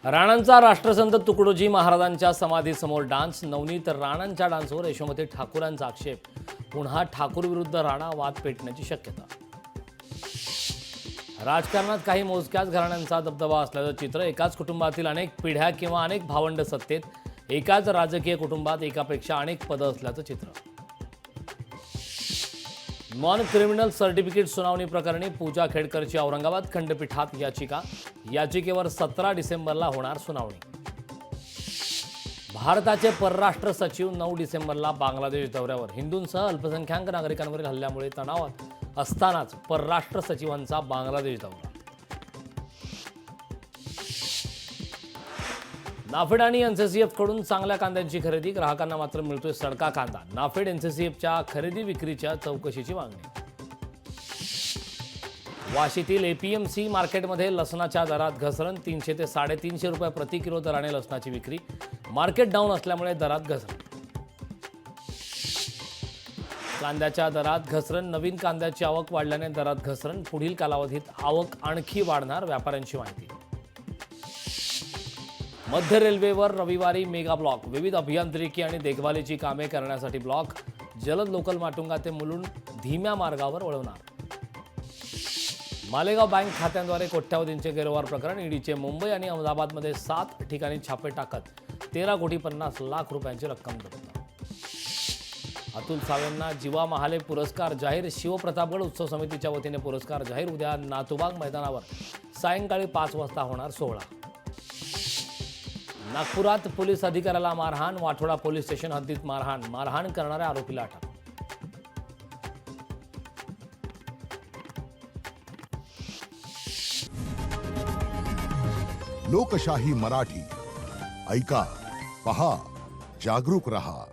राणांचा राष्ट्रसंत तुकडोजी महाराजांच्या समाधीसमोर डान्स. नवनीत राणांच्या डान्सवर यशोमती ठाकूरांचा आक्षेप. पुन्हा ठाकूर विरुद्ध राणा वाद पेटण्याची शक्यता. राजकारणात काही मोजक्याच घराण्यांचा दबदबा असल्याचं चित्र. एकाच कुटुंबातील अनेक पिढ्या किंवा अनेक भावंड सत्तेत. एकाच राजकीय कुटुंबात एकापेक्षा अनेक पदं असल्याचं चित्र. नॉन क्रिमिनल सर्टिफिकेट सुनावणी प्रकरणी पूजा खेडकरची औरंगाबाद खंडपीठात याचिका. याचिकेवर 17 डिसेंबरला होणार सुनावणी. भारताचे परराष्ट्र सचिव 9 डिसेंबरला बांगलादेश दौऱ्यावर. हिंदूंसह अल्पसंख्याक नागरिकांवरील हल्ल्यामुळे तणावात असतानाच परराष्ट्र सचिवांचा बांगलादेश दौरा. नाफेड आणि एनसीसीएफ कडून चांगल्या कांद्यांची खरेदी. ग्राहकांना मात्र मिळतोय सडका कांदा. नाफेड एनसीसीएफच्या खरेदी विक्रीच्या चौकशीची मागणी. वाशीतील एपीएमसी मार्केटमध्ये लसणाच्या दरात घसरण. 300 ते 350 रुपये प्रति किलो दराने लसणाची विक्री. मार्केट डाऊन असल्यामुळे दरात घसरण. कांद्याच्या दरात घसरण. नवीन कांद्याची आवक वाढल्याने दरात घसरण. पुढील कालावधीत आवक आणखी वाढणार. व्यापाऱ्यांची माहिती. मध्य रेल्वेवर रविवारी मेगा ब्लॉक. विविध अभियांत्रिकी आणि देखभालीची कामे करण्यासाठी ब्लॉक. जलद लोकल माटुंगा ते मुलुंड धीम्या मार्गावर वळवणार. मालेगाव बँक खात्यांद्वारे कोट्यावधींचे गैरव्यवहार प्रकरण. ईडीचे मुंबई आणि अहमदाबादमध्ये 7 ठिकाणी छापे टाकत 13,50,00,000 रुपयांची रक्कम जप्त. अतुल सावेंना जीवा महाले पुरस्कार जाहीर. शिवप्रतापगड उत्सव समितीच्या वतीने पुरस्कार जाहीर. उद्या नातूबाग मैदानावर सायंकाळी 5 वाजता होणार सोहळा. नागपुरात पोलीस अधिकाऱ्याला मारहाण. वाठोडा पोलीस स्टेशन हद्दीत मारहाण. मारहाण करणाऱ्या आरोपीला अटक. लोकशाही मराठी ऐका, पहा, जागरूक रहा.